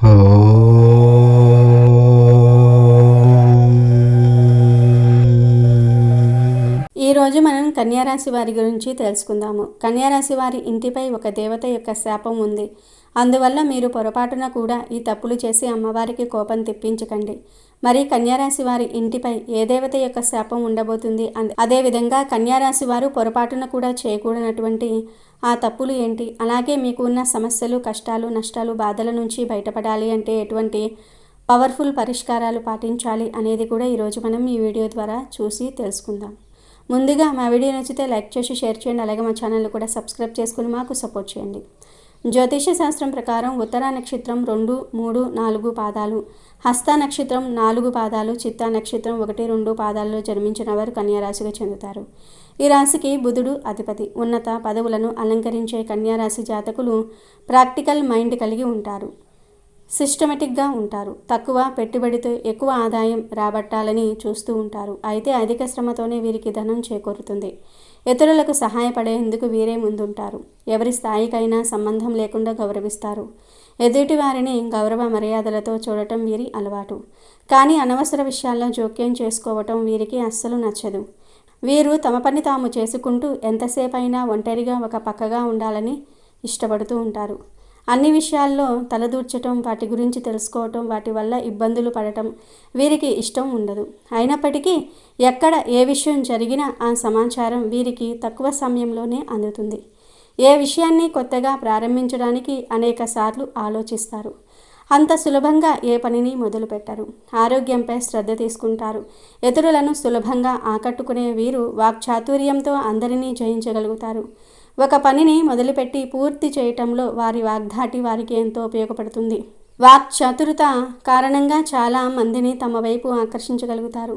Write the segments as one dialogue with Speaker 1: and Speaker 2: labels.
Speaker 1: ఈరోజు మనం కన్యారాశి వారి గురించి తెలుసుకుందాము. కన్యారాశి వారి ఇంటిపై ఒక దేవత యొక్క శాపం ఉంది. అందువల్ల మీరు పొరపాటున కూడా ఈ తప్పులు చేసి అమ్మవారికి కోపం తెప్పించకండి. మరి కన్యారాశి వారి ఇంటిపై ఏ దేవత యొక్క శాపం ఉండబోతుంది, అదేవిధంగా కన్యారాశి వారు పొరపాటున కూడా చేయకూడనటువంటి ఆ తప్పులు ఏంటి, అలాగే మీకు ఉన్న సమస్యలు, కష్టాలు, నష్టాలు, బాధల నుంచి బయటపడాలి అంటే ఎటువంటి పవర్ఫుల్ పరిష్కారాలు పాటించాలి అనేది కూడా ఈరోజు మనం ఈ వీడియో ద్వారా చూసి తెలుసుకుందాం. ముందుగా మా వీడియో నచ్చితే లైక్ చేసి షేర్ చేయండి. అలాగే మా ఛానల్ కూడా సబ్స్క్రైబ్ చేసుకుని మాకు సపోర్ట్ చేయండి. జ్యోతిష శాస్త్రం ప్రకారం ఉత్తరా నక్షత్రం 2, 3, 4 పాదాలు, హస్త నక్షత్రం 4 పాదాలు, చిత్తా నక్షత్రం 1, 2 పాదాల్లో జన్మించిన వారు కన్యారాశిగా చెందుతారు. ఈ రాశికి బుధుడు అధిపతి. ఉన్నత పదవులను అలంకరించే కన్యారాశి జాతకులు ప్రాక్టికల్ మైండ్ కలిగి ఉంటారు. సిస్టమేటిక్గా ఉంటారు. తక్కువ పెట్టుబడితో ఎక్కువ ఆదాయం రాబట్టాలని చూస్తూ ఉంటారు. అయితే అధిక శ్రమతోనే వీరికి ధనం చేకూరుతుంది. ఇతరులకు సహాయపడేందుకు వీరే ముందుంటారు. ఎవరి స్థాయికైనా సంబంధం లేకుండా గౌరవిస్తారు. ఎదుటి వారిని గౌరవ మర్యాదలతో చూడటం వీరి అలవాటు. కానీ అనవసర విషయాల్లో జోక్యం చేసుకోవటం వీరికి అస్సలు నచ్చదు. వీరు తమ పని తాము చేసుకుంటూ ఎంతసేపైనా ఒంటరిగా ఒక పక్కగా ఉండాలని ఇష్టపడుతూ ఉంటారు. అన్ని విషయాల్లో తలదూర్చటం, వాటి గురించి తెలుసుకోవటం, వాటి వల్ల ఇబ్బందులు పడటం వీరికి ఇష్టం ఉండదు. అయినప్పటికీ ఎక్కడ ఏ విషయం జరిగినా ఆ సమాచారం వీరికి తక్కువ సమయంలోనే అందుతుంది. ఏ విషయాన్ని కొత్తగా ప్రారంభించడానికి అనేక సార్లు ఆలోచిస్తారు. అంత సులభంగా ఏ పనిని మొదలు పెట్టరు. ఆరోగ్యంపై శ్రద్ధ తీసుకుంటారు. ఇతరులను సులభంగా ఆకట్టుకునే వీరు వాక్చాతుర్యంతో అందరినీ జయించగలుగుతారు. ఒక పనిని మొదలుపెట్టి పూర్తి చేయటంలో వారి వాగ్ధాటి వారికి ఎంతో ఉపయోగపడుతుంది. వాక్చాతురత కారణంగా చాలా మందిని తమ వైపు ఆకర్షించగలుగుతారు.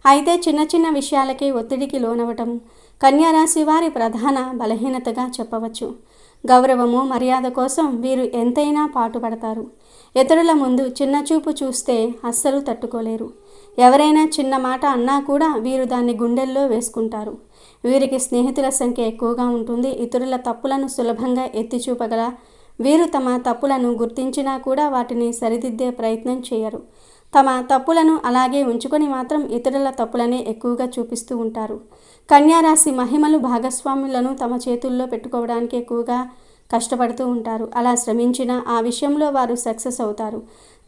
Speaker 1: అయితే చిన్న చిన్న విషయాలకే ఒత్తిడికి లోనవటం కన్యారాశి వారి ప్రధాన బలహీనతగా చెప్పవచ్చు. గౌరవము, మర్యాద కోసం వీరు ఎంతైనా పాటుపడతారు. ఇతరుల ముందు చిన్న చూపు చూస్తే అస్సలు తట్టుకోలేరు. ఎవరైనా చిన్న మాట అన్నా కూడా వీరు దాన్ని గుండెల్లో వేసుకుంటారు. వీరికి స్నేహితుల సంఖ్య ఎక్కువగా ఉంటుంది. ఇతరుల తప్పులను సులభంగా ఎత్తి చూపగల వీరు తమ తప్పులను గుర్తించినా కూడా వాటిని సరిదిద్దే ప్రయత్నం చేయరు. తమ తప్పులను అలాగే ఉంచుకొని మాత్రం ఇతరుల తప్పులనే ఎక్కువగా చూపిస్తూ ఉంటారు. కన్యారాశి మహిమలు భాగస్వాములను తమ చేతుల్లో పెట్టుకోవడానికి ఎక్కువగా కష్టపడుతూ ఉంటారు. అలా శ్రమించిన ఆ విషయంలో వారు సక్సెస్ అవుతారు.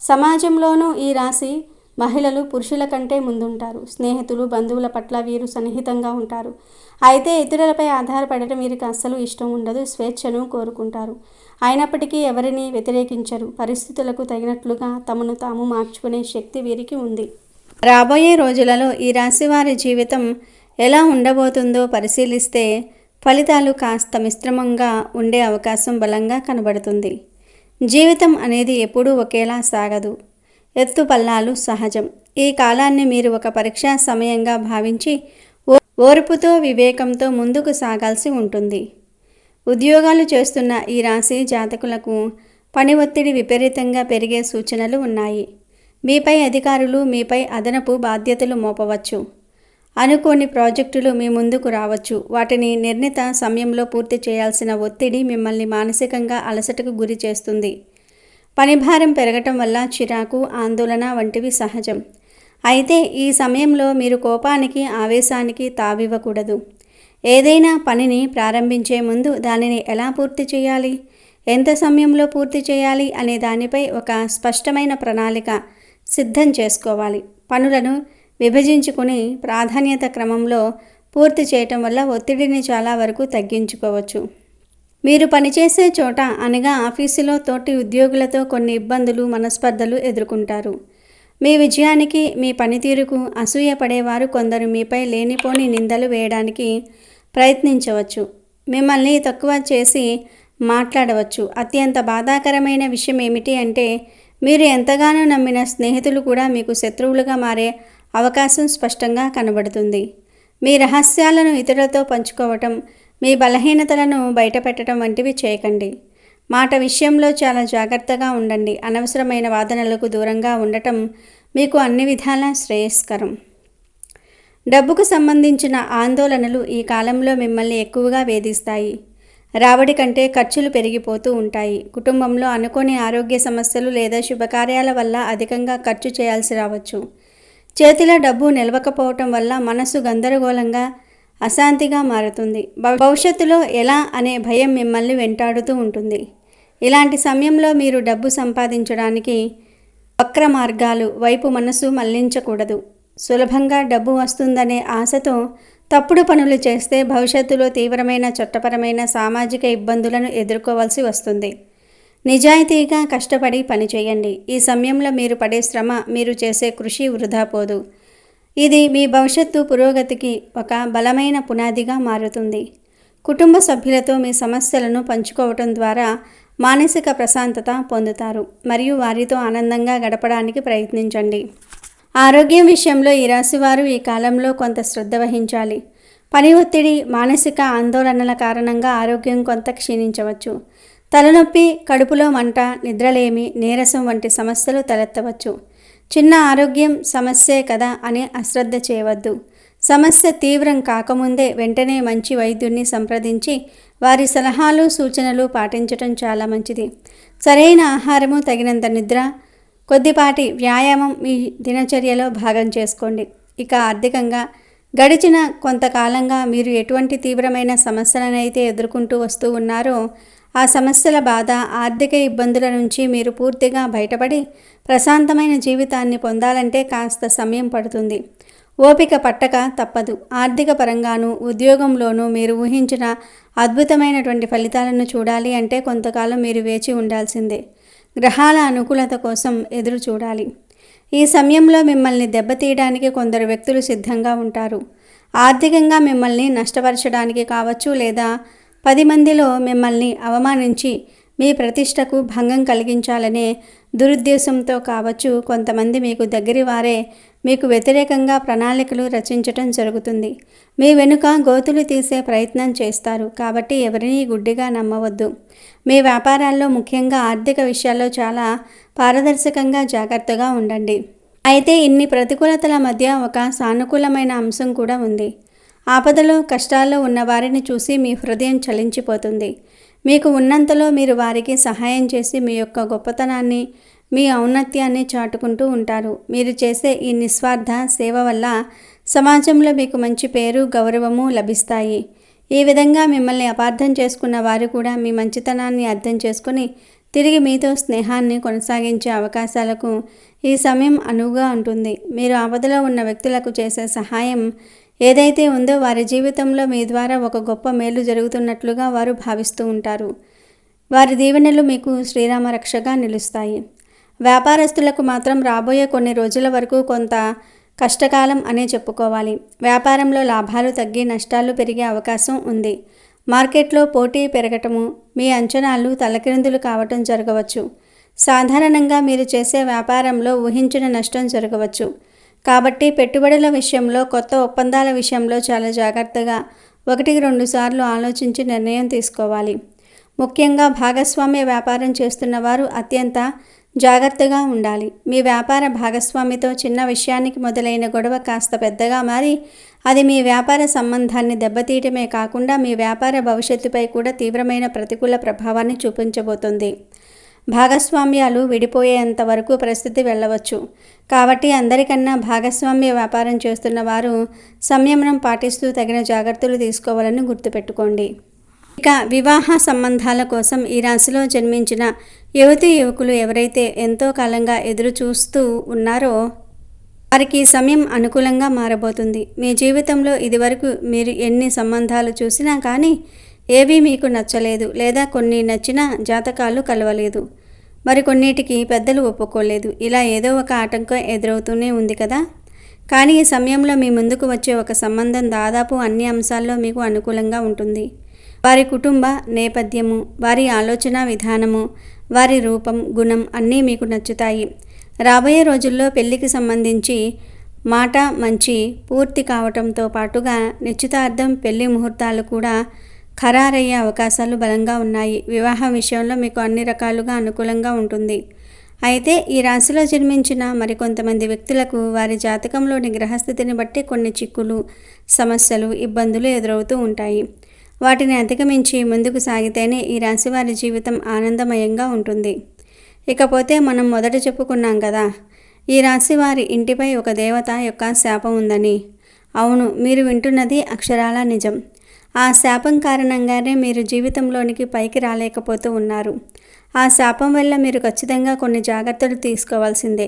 Speaker 1: సమాజంలోనూ ఈ రాశి మహిళలు పురుషుల కంటే ముందుంటారు. స్నేహితులు, బంధువుల పట్ల వీరు సన్నిహితంగా ఉంటారు. అయితే ఇతరులపై ఆధారపడటం వీరికి అస్సలు ఇష్టం ఉండదు. స్వేచ్ఛను కోరుకుంటారు. అయినప్పటికీ ఎవరిని వ్యతిరేకించరు. పరిస్థితులకు తగినట్లుగా తమను తాము మార్చుకునే శక్తి వీరికి ఉంది. రాబోయే రోజులలో ఈ రాశి వారి జీవితం ఎలా ఉండబోతుందో పరిశీలిస్తే ఫలితాలు కాస్త మిశ్రమంగా ఉండే అవకాశం బలంగా కనబడుతుంది. జీవితం అనేది ఎప్పుడూ ఒకేలా సాగదు. ఎత్తుపల్లాలు సహజం. ఈ కాలాన్ని మీరు ఒక పరీక్షా సమయంగా భావించి ఓర్పుతో, వివేకంతో ముందుకు సాగాల్సి ఉంటుంది. ఉద్యోగాలు చేస్తున్న ఈ రాశి జాతకులకు పని ఒత్తిడి విపరీతంగా పెరిగే సూచనలు ఉన్నాయి. మీపై అధికారులు మీపై అదనపు బాధ్యతలు మోపవచ్చు. అనుకోని ప్రాజెక్టులు మీ ముందుకు రావచ్చు. వాటిని నిర్ణీత సమయంలో పూర్తి చేయాల్సిన ఒత్తిడి మిమ్మల్ని మానసికంగా అలసటకు గురి చేస్తుంది. పనిభారం పెరగటం వల్ల చిరాకు, ఆందోళన వంటివి సహజం. అయితే ఈ సమయంలో మీరు కోపానికి, ఆవేశానికి తావివ్వకూడదు. ఏదైనా పనిని ప్రారంభించే ముందు దానిని ఎలా పూర్తి చేయాలి, ఎంత సమయంలో పూర్తి చేయాలి అనే దానిపై ఒక స్పష్టమైన ప్రణాళిక సిద్ధం చేసుకోవాలి. పనులను విభజించుకుని ప్రాధాన్యత క్రమంలో పూర్తి చేయటం వల్ల ఒత్తిడిని చాలా వరకు తగ్గించుకోవచ్చు. మీరు పనిచేసే చోట అనగా ఆఫీసులో తోటి ఉద్యోగులతో కొన్ని ఇబ్బందులు, మనస్పర్ధలు ఎదుర్కొంటారు. మీ విజయానికి, మీ పనితీరుకు అసూయపడేవారు కొందరు మీపై లేనిపోని నిందలు వేయడానికి ప్రయత్నించవచ్చు. మిమ్మల్ని తక్కువ చేసి మాట్లాడవచ్చు. అత్యంత బాధాకరమైన విషయం ఏమిటి అంటే మీరు ఎంతగానో నమ్మిన స్నేహితులు కూడా మీకు శత్రువులుగా మారే అవకాశం స్పష్టంగా కనబడుతుంది. మీ రహస్యాలను ఇతరులతో పంచుకోవటం, మీ బలహీనతలను బయటపెట్టడం వంటివి చేయకండి. మాట విషయంలో చాలా జాగ్రత్తగా ఉండండి. అనవసరమైన వాదనలకు దూరంగా ఉండటం మీకు అన్ని విధాలా శ్రేయస్కరం. డబ్బుకు సంబంధించిన ఆందోళనలు ఈ కాలంలో మిమ్మల్ని ఎక్కువగా వేధిస్తాయి. రాబడి కంటే ఖర్చులు పెరిగిపోతూ ఉంటాయి. కుటుంబంలో అనుకోని ఆరోగ్య సమస్యలు లేదా శుభకార్యాల వల్ల అధికంగా ఖర్చు చేయాల్సి రావచ్చు. చేతిలో డబ్బు నిలవకపోవటం వల్ల మనసు గందరగోళంగా, అశాంతిగా మారుతుంది. భవిష్యత్తులో ఎలా అనే భయం మిమ్మల్ని వెంటాడుతూ ఉంటుంది. ఇలాంటి సమయంలో మీరు డబ్బు సంపాదించడానికి వక్ర మార్గాలు వైపు మనసు మళ్లించకూడదు. సులభంగా డబ్బు వస్తుందనే ఆశతో తప్పుడు పనులు చేస్తే భవిష్యత్తులో తీవ్రమైన చట్టపరమైన, సామాజిక ఇబ్బందులను ఎదుర్కోవాల్సి వస్తుంది. నిజాయితీగా కష్టపడి పనిచేయండి. ఈ సమయంలో మీరు పడే శ్రమ, మీరు చేసే కృషి వృధా పోదు. ఇది మీ భవిష్యత్తు పురోగతికి ఒక బలమైన పునాదిగా మారుతుంది. కుటుంబ సభ్యులతో మీ సమస్యలను పంచుకోవటం ద్వారా మానసిక ప్రశాంతత పొందుతారు మరియు వారితో ఆనందంగా గడపడానికి ప్రయత్నించండి. ఆరోగ్యం విషయంలో ఈ రాశివారు ఈ కాలంలో కొంత శ్రద్ధ వహించాలి. పని ఒత్తిడి, మానసిక ఆందోళనల కారణంగా ఆరోగ్యం కొంత క్షీణించవచ్చు. తలనొప్పి, కడుపులో మంట, నిద్రలేమి, నీరసం వంటి సమస్యలు తలెత్తవచ్చు. చిన్న ఆరోగ్యం సమస్యే కదా అని అశ్రద్ధ చేయవద్దు. సమస్య తీవ్రం కాకముందే వెంటనే మంచి వైద్యుడిని సంప్రదించి వారి సలహాలు, సూచనలు పాటించటం చాలా మంచిది. సరైన ఆహారము, తగినంత నిద్ర, కొద్దిపాటి వ్యాయామం మీ దినచర్యలో భాగం చేసుకోండి. ఇక ఆర్థికంగా గడిచిన కొంతకాలంగా మీరు ఎటువంటి తీవ్రమైన సమస్యలనైతే ఎదుర్కొంటూ వస్తూ ఉన్నారో ఆ సమస్యల బాధ, ఆర్థిక ఇబ్బందుల నుంచి మీరు పూర్తిగా బయటపడి ప్రశాంతమైన జీవితాన్ని పొందాలంటే కాస్త సమయం పడుతుంది. ఓపిక పట్టక తప్పదు. ఆర్థిక పరంగానూ, ఉద్యోగంలోనూ మీరు ఊహించిన అద్భుతమైనటువంటి ఫలితాలను చూడాలి అంటే కొంతకాలం మీరు వేచి ఉండాల్సిందే. గ్రహాల అనుకూలత కోసం ఎదురు చూడాలి. ఈ సమయంలో మిమ్మల్ని దెబ్బతీయడానికి కొందరు వ్యక్తులు సిద్ధంగా ఉంటారు. ఆర్థికంగా మిమ్మల్ని నష్టపరచడానికి కావచ్చు, లేదా 10 మందిలో మిమ్మల్ని అవమానించి మీ ప్రతిష్టకు భంగం కలిగించాలనే దురుద్దేశంతో కావచ్చు. కొంతమంది మీకు దగ్గరి వారే మీకు వ్యతిరేకంగా ప్రణాళికలు రచించటం జరుగుతుంది. మీ వెనుక గోతులు తీసే ప్రయత్నం చేస్తారు. కాబట్టి ఎవరినీ గుడ్డిగా నమ్మవద్దు. మీ వ్యాపారాల్లో, ముఖ్యంగా ఆర్థిక విషయాల్లో చాలా పారదర్శకంగా, జాగ్రత్తగా ఉండండి. అయితే ఇన్ని ప్రతికూలతల మధ్య ఒక సానుకూలమైన అంశం కూడా ఉంది. ఆపదలో, కష్టాల్లో ఉన్న వారిని చూసి మీ హృదయం చలించిపోతుంది. మీకు ఉన్నంతలో మీరు వారికి సహాయం చేసి మీ యొక్క గొప్పతనాన్ని, మీ ఔన్నత్యాన్ని చాటుకుంటూ ఉంటారు. మీరు చేసే ఈ నిస్వార్థ సేవ వల్ల సమాజంలో మీకు మంచి పేరు, గౌరవము లభిస్తాయి. ఈ విధంగా మిమ్మల్ని అపార్థం చేసుకున్న వారు కూడా మీ మంచితనాన్ని అర్థం చేసుకుని తిరిగి మీతో స్నేహాన్ని కొనసాగించే అవకాశాలకు ఈ సమయం అనువుగా ఉంటుంది. మీరు ఆపదలో ఉన్న వ్యక్తులకు చేసే సహాయం ఏదైతే ఉందో వారి జీవితంలో మీ ద్వారా ఒక గొప్ప మేలు జరుగుతున్నట్లుగా వారు భావిస్తూ ఉంటారు. వారి దీవెనలు మీకు శ్రీరామ రక్షగా నిలుస్తాయి. వ్యాపారస్తులకు మాత్రం రాబోయే కొన్ని రోజుల వరకు కొంత కష్టకాలం అనే చెప్పుకోవాలి. వ్యాపారంలో లాభాలు తగ్గి నష్టాలు పెరిగే అవకాశం ఉంది. మార్కెట్లో పోటీ పెరగటము, మీ అంచనాలు తలకిందులు కావటం జరగవచ్చు. సాధారణంగా మీరు చేసే వ్యాపారంలో ఊహించిన నష్టం జరగవచ్చు. కాబట్టి పెట్టుబడుల విషయంలో, కొత్త ఒప్పందాల విషయంలో చాలా జాగ్రత్తగా 1-2 సార్లు ఆలోచించి నిర్ణయం తీసుకోవాలి. ముఖ్యంగా భాగస్వామ్య వ్యాపారం చేస్తున్న వారు అత్యంత జాగ్రత్తగా ఉండాలి. మీ వ్యాపార భాగస్వామితో చిన్న విషయానికి మొదలైన గొడవ కాస్త పెద్దగా మారి అది మీ వ్యాపార సంబంధాన్ని దెబ్బతీయటమే కాకుండా మీ వ్యాపార భవిష్యత్తుపై కూడా తీవ్రమైన ప్రతికూల ప్రభావాన్ని చూపించబోతుంది. భాగస్వామ్యాలు విడిపోయేంత వరకు పరిస్థితి వెళ్ళవచ్చు. కాబట్టి అందరికన్నా భాగస్వామ్య వ్యాపారం చేస్తున్న వారు సంయమనం పాటిస్తూ తగిన జాగ్రత్తలు తీసుకోవాలని గుర్తుపెట్టుకోండి. ఇక వివాహ సంబంధాల కోసం ఈ రాశిలో జన్మించిన యువతీ యువకులు ఎవరైతే ఎంతో కాలంగా ఎదురు చూస్తూ ఉన్నారో వారికి సమయం అనుకూలంగా మారబోతుంది. మీ జీవితంలో ఇదివరకు మీరు ఎన్ని సంబంధాలు చూసినా కానీ ఏవీ మీకు నచ్చలేదు, లేదా కొన్ని నచ్చిన జాతకాలు కలవలేదు, మరికొన్నిటికి పెద్దలు ఒప్పుకోలేదు. ఇలా ఏదో ఒక ఆటంకం ఎదురవుతూనే ఉంది కదా. కానీ ఈ సమయంలో మీ ముందుకు వచ్చే ఒక సంబంధం దాదాపు అన్ని అంశాల్లో మీకు అనుకూలంగా ఉంటుంది. వారి కుటుంబ నేపథ్యము, వారి ఆలోచన విధానము, వారి రూపం, గుణం అన్నీ మీకు నచ్చుతాయి. రాబోయే రోజుల్లో పెళ్లికి సంబంధించి మాట మంచి పూర్తి కావటంతో పాటుగా నిశ్చితార్థం, పెళ్లి ముహూర్తాలు కూడా ఖరారయ్యే అవకాశాలు బలంగా ఉన్నాయి. వివాహం విషయంలో మీకు అన్ని రకాలుగా అనుకూలంగా ఉంటుంది. అయితే ఈ రాశిలో జన్మించిన మరికొంతమంది వ్యక్తులకు వారి జాతకంలోని గ్రహస్థితిని బట్టి కొన్ని చిక్కులు, సమస్యలు, ఇబ్బందులు ఎదురవుతూ ఉంటాయి. వాటిని అధిగమించి ముందుకు సాగితేనే ఈ రాశివారి జీవితం ఆనందమయంగా ఉంటుంది. ఇకపోతే మనం మొదట చెప్పుకున్నాం కదా, ఈ రాశివారి ఇంటిపై ఒక దేవత యొక్క శాపం ఉందని. అవును, మీరు వింటున్నది అక్షరాల నిజం. ఆ శాపం కారణంగానే మీరు జీవితంలోనికి పైకి రాలేకపోతూ ఉన్నారు. ఆ శాపం వల్ల మీరు ఖచ్చితంగా కొన్ని జాగ్రత్తలు తీసుకోవాల్సిందే.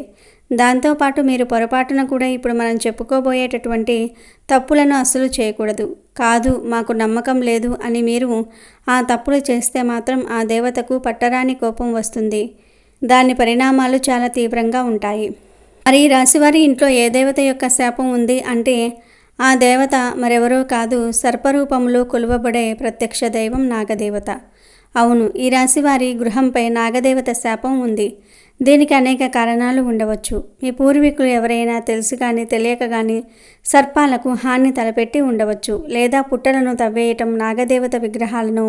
Speaker 1: దాంతోపాటు మీరు పొరపాటున కూడా ఇప్పుడు మనం చెప్పుకోబోయేటటువంటి తప్పులను అస్సలు చేయకూడదు. కాదు, మాకు నమ్మకం లేదు అని మీరు ఆ తప్పులు చేస్తే మాత్రం ఆ దేవతకు పట్టరాని కోపం వస్తుంది. దాని పరిణామాలు చాలా తీవ్రంగా ఉంటాయి. మరి ఈ రాశివారి ఇంట్లో ఏ దేవత యొక్క శాపం ఉంది అంటే ఆ దేవత మరెవరో కాదు, సర్పరూపంలో కొలువబడే ప్రత్యక్ష దైవం నాగదేవత. అవును, ఈ రాశివారి గృహంపై నాగదేవత శాపం ఉంది. దీనికి అనేక కారణాలు ఉండవచ్చు. మీ పూర్వీకులు ఎవరైనా తెలిసి కానీ తెలియక కానీ సర్పాలకు హాని తలపెట్టి ఉండవచ్చు. లేదా పుట్టలను తవ్వేయటం, నాగదేవత విగ్రహాలను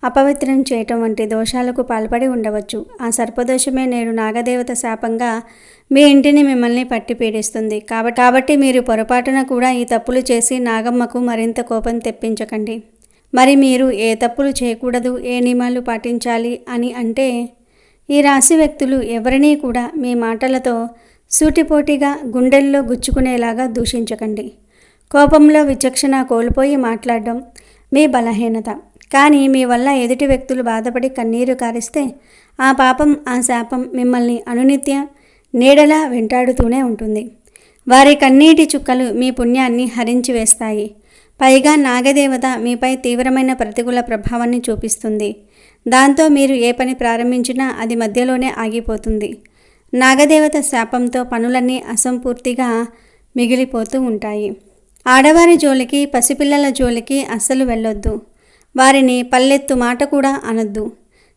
Speaker 1: అపవిత్రం చేయటం వంటి దోషాలకు పాల్పడి ఉండవచ్చు. ఆ సర్పదోషమే నేడు నాగదేవత శాపంగా మీ ఇంటిని మిమ్మల్ని పట్టి పీడిస్తుంది. కాబట్టి మీరు పొరపాటున కూడా ఈ తప్పులు చేసి నాగమ్మకు మరింత కోపం తెప్పించకండి. మరి మీరు ఏ తప్పులు చేయకూడదు, ఏ నియమాలు పాటించాలి అని అంటే, ఈ రాశి వ్యక్తులు ఎవరినీ కూడా మీ మాటలతో సూటిపోటిగా గుండెల్లో గుచ్చుకునేలాగా దూషించకండి. కోపంలో విచక్షణ కోల్పోయి మాట్లాడడం మీ బలహీనత. కానీ మీ వల్ల ఎదుటి వ్యక్తులు బాధపడి కన్నీరు కారిస్తే ఆ పాపం, ఆ శాపం మిమ్మల్ని అనునిత్య నీడలా వెంటాడుతూనే ఉంటుంది. వారి కన్నీటి చుక్కలు మీ పుణ్యాన్ని హరించి వేస్తాయి. పైగా నాగదేవత మీపై తీవ్రమైన ప్రతికూల ప్రభావాన్ని చూపిస్తుంది. దాంతో మీరు ఏ పని ప్రారంభించినా అది మధ్యలోనే ఆగిపోతుంది. నాగదేవత శాపంతో పనులన్నీ అసంపూర్తిగా మిగిలిపోతూ ఉంటాయి. ఆడవారి జోలికి, పసిపిల్లల జోలికి అస్సలు వెళ్ళొద్దు. వారిని పల్లెత్తు మాట కూడా అనొద్దు.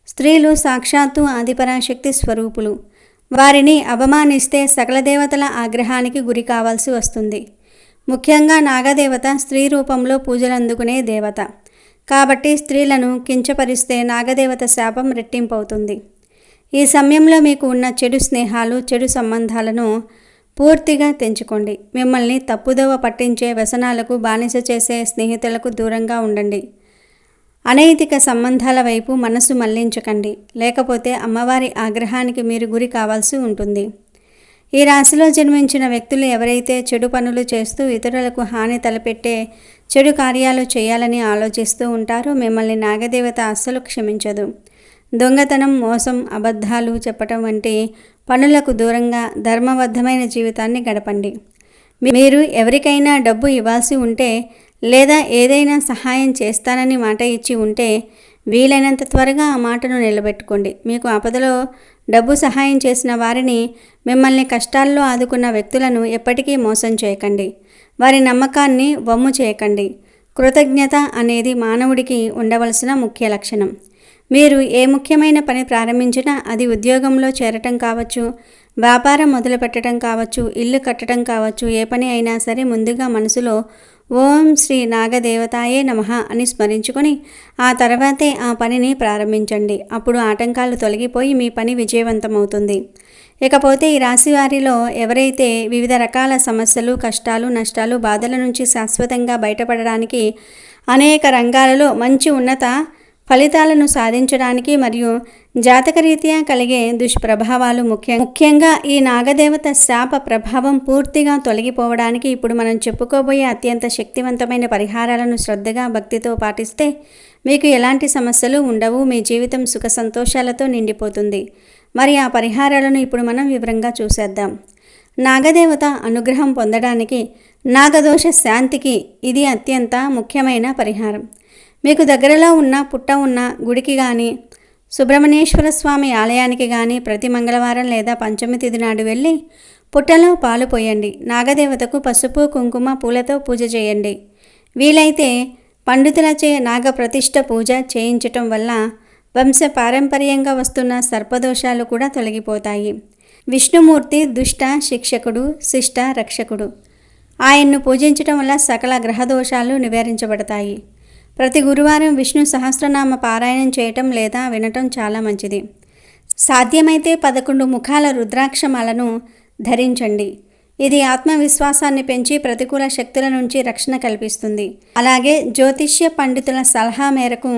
Speaker 1: స్త్రీలు సాక్షాత్తు ఆదిపరాశక్తి స్వరూపులు. వారిని అవమానిస్తే సకల దేవతల ఆగ్రహానికి గురి కావాల్సి వస్తుంది. ముఖ్యంగా నాగదేవత స్త్రీ రూపంలో పూజలందుకునే దేవత. కాబట్టి స్త్రీలను కించపరిస్తే నాగదేవత శాపం రెట్టింపవుతుంది. ఈ సమయంలో మీకు ఉన్న చెడు స్నేహాలు, చెడు సంబంధాలను పూర్తిగా తెంచుకోండి. మిమ్మల్ని తప్పుదోవ పట్టించే వ్యసనాలకు బానిస చేసే స్నేహితులకు దూరంగా ఉండండి. అనైతిక సంబంధాల వైపు మనసు మళ్లించకండి. లేకపోతే అమ్మవారి ఆగ్రహానికి మీరు గురి కావాల్సి ఉంటుంది. ఈ రాశిలో జన్మించిన వ్యక్తులు ఎవరైతే చెడు పనులు చేస్తూ ఇతరులకు హాని తలపెట్టే చెడు కార్యాలు చేయాలని ఆలోచిస్తూ ఉంటారో మిమ్మల్ని నాగదేవత అస్సలు క్షమించదు. దొంగతనం, మోసం, అబద్ధాలు చెప్పటం వంటి పనులకు దూరంగా ధర్మబద్ధమైన జీవితాన్ని గడపండి. మీరు ఎవరికైనా డబ్బు ఇవ్వాల్సి ఉంటే లేదా ఏదైనా సహాయం చేస్తానని మాట ఇచ్చి ఉంటే వీలైనంత త్వరగా ఆ మాటను నిలబెట్టుకోండి. మీకు ఆపదలో డబ్బు సహాయం చేసిన వారిని, మిమ్మల్ని కష్టాల్లో ఆదుకున్న వ్యక్తులను ఎప్పటికీ మోసం చేయకండి. వారి నమ్మకాన్ని వమ్ము చేయకండి. కృతజ్ఞత అనేది మానవుడికి ఉండవలసిన ముఖ్య లక్షణం. మీరు ఏ ముఖ్యమైన పని ప్రారంభించినా, అది ఉద్యోగంలో చేరటం కావచ్చు, వ్యాపారం మొదలుపెట్టడం కావచ్చు, ఇల్లు కట్టడం కావచ్చు, ఏ పని అయినా సరే ముందుగా మనసులో ఓం శ్రీ నాగదేవతాయే నమః అని స్మరించుకొని ఆ తర్వాతే ఆ పనిని ప్రారంభించండి. అప్పుడు ఆటంకాలు తొలగిపోయి మీ పని విజయవంతమవుతుంది. ఇకపోతే ఈ రాశి వారిలో ఎవరైతే వివిధ రకాల సమస్యలు, కష్టాలు, నష్టాలు, బాధల నుంచి శాశ్వతంగా బయటపడడానికి, అనేక రంగాలలో మంచి ఉన్నత ఫలితాలను సాధించడానికి మరియు జాతకరీత్యా కలిగే దుష్ప్రభావాలు ముఖ్యంగా ఈ నాగదేవత శాప ప్రభావం పూర్తిగా తొలగిపోవడానికి ఇప్పుడు మనం చెప్పుకోబోయే అత్యంత శక్తివంతమైన పరిహారాలను శ్రద్ధగా, భక్తితో పాటిస్తే మీకు ఎలాంటి సమస్యలు ఉండవు. మీ జీవితం సుఖ సంతోషాలతో నిండిపోతుంది. మరి ఆ పరిహారాలను ఇప్పుడు మనం వివరంగా చూసేద్దాం. నాగదేవత అనుగ్రహం పొందడానికి, నాగదోష శాంతికి ఇది అత్యంత ముఖ్యమైన పరిహారం. మీకు దగ్గరలో ఉన్న పుట్ట ఉన్న గుడికి కానీ, సుబ్రహ్మణ్యేశ్వర స్వామి ఆలయానికి కానీ ప్రతి మంగళవారం లేదా పంచమి తిథి నాడు వెళ్ళి పుట్టలో పాలు పోయండి. నాగదేవతకు పసుపు, కుంకుమ, పూలతో పూజ చేయండి. వీలైతే పండితులచే నాగప్రతిష్ఠ పూజ చేయించటం వల్ల వంశ పారంపర్యంగా వస్తున్న సర్పదోషాలు కూడా తొలగిపోతాయి. విష్ణుమూర్తి దుష్ట శిక్షకుడు, శిష్ట రక్షకుడు. ఆయన్ను పూజించటం వల్ల సకల గ్రహదోషాలు నివారించబడతాయి. ప్రతి గురువారం విష్ణు సహస్రనామ పారాయణం చేయటం లేదా వినటం చాలా మంచిది. సాధ్యమైతే 11 ముఖాల రుద్రాక్షమాలను ధరించండి. ఇది ఆత్మవిశ్వాసాన్ని పెంచి ప్రతికూల శక్తుల నుంచి రక్షణ కల్పిస్తుంది. అలాగే జ్యోతిష్య పండితుల సలహా మేరకు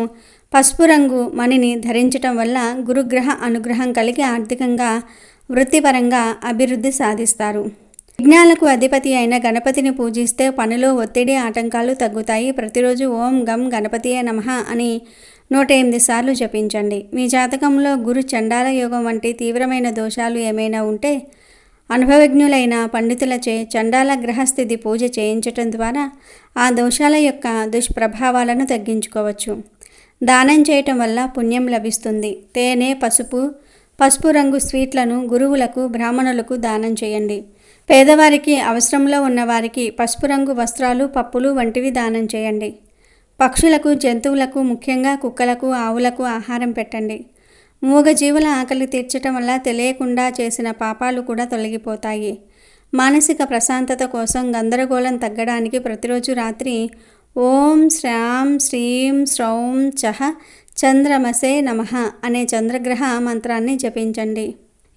Speaker 1: పసుపు రంగు మణిని ధరించటం వల్ల గురుగ్రహ అనుగ్రహం కలిగి ఆర్థికంగా, వృత్తిపరంగా అభివృద్ధి సాధిస్తారు. విఘ్నాలకు అధిపతి అయిన గణపతిని పూజిస్తే పనిలో ఒత్తిడి, ఆటంకాలు తగ్గుతాయి. ప్రతిరోజు ఓం గం గణపతియే నమః అని 108 సార్లు జపించండి. మీ జాతకంలో గురు చండాల యోగం వంటి తీవ్రమైన దోషాలు ఏమైనా ఉంటే అనుభవజ్ఞులైన పండితులచే చండాల గ్రహస్థితి పూజ చేయించటం ద్వారా ఆ దోషాల యొక్క దుష్ప్రభావాలను తగ్గించుకోవచ్చు. దానం చేయటం వల్ల పుణ్యం లభిస్తుంది. తేనె, పసుపు రంగు స్వీట్లను గురువులకు, బ్రాహ్మణులకు దానం చేయండి. పేదవారికి, అవసరంలో ఉన్నవారికి పసుపు రంగు వస్త్రాలు, పప్పులు వంటివి దానం చేయండి. పక్షులకు, జంతువులకు, ముఖ్యంగా కుక్కలకు, ఆవులకు ఆహారం పెట్టండి. మూగజీవుల ఆకలి తీర్చటం వల్ల తెలియకుండా చేసిన పాపాలు కూడా తొలగిపోతాయి. మానసిక ప్రశాంతత కోసం గందరగోళం తగ్గడానికి ప్రతిరోజు రాత్రి ఓం శ్రాం శ్రీం శ్రౌం చహ చంద్రమసే నమః అనే చంద్రగ్రహ మంత్రాన్ని జపించండి.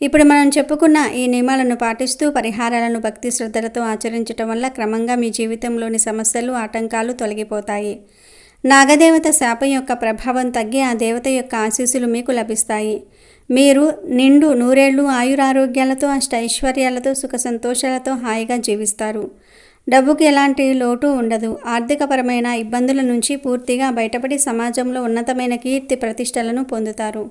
Speaker 1: ఇప్పుడు మనం చెప్పుకున్న ఈ నియమాలను పాటిస్తూ పరిహారాలను భక్తి శ్రద్ధలతో ఆచరించటం వల్ల క్రమంగా మీ జీవితంలోని సమస్యలు, ఆటంకాలు తొలగిపోతాయి. నాగదేవత శాపం యొక్క ప్రభావం తగ్గి ఆ దేవత యొక్క ఆశీస్సులు మీకు లభిస్తాయి. మీరు నిండు నూరేళ్లు ఆయురారోగ్యాలతో, అష్టైశ్వర్యాలతో, సుఖ సంతోషాలతో హాయిగా జీవిస్తారు. డబ్బుకి ఎలాంటి లోటు ఉండదు. ఆర్థికపరమైన ఇబ్బందుల నుంచి పూర్తిగా బయటపడి సమాజంలో ఉన్నతమైన కీర్తి ప్రతిష్టలను పొందుతారు.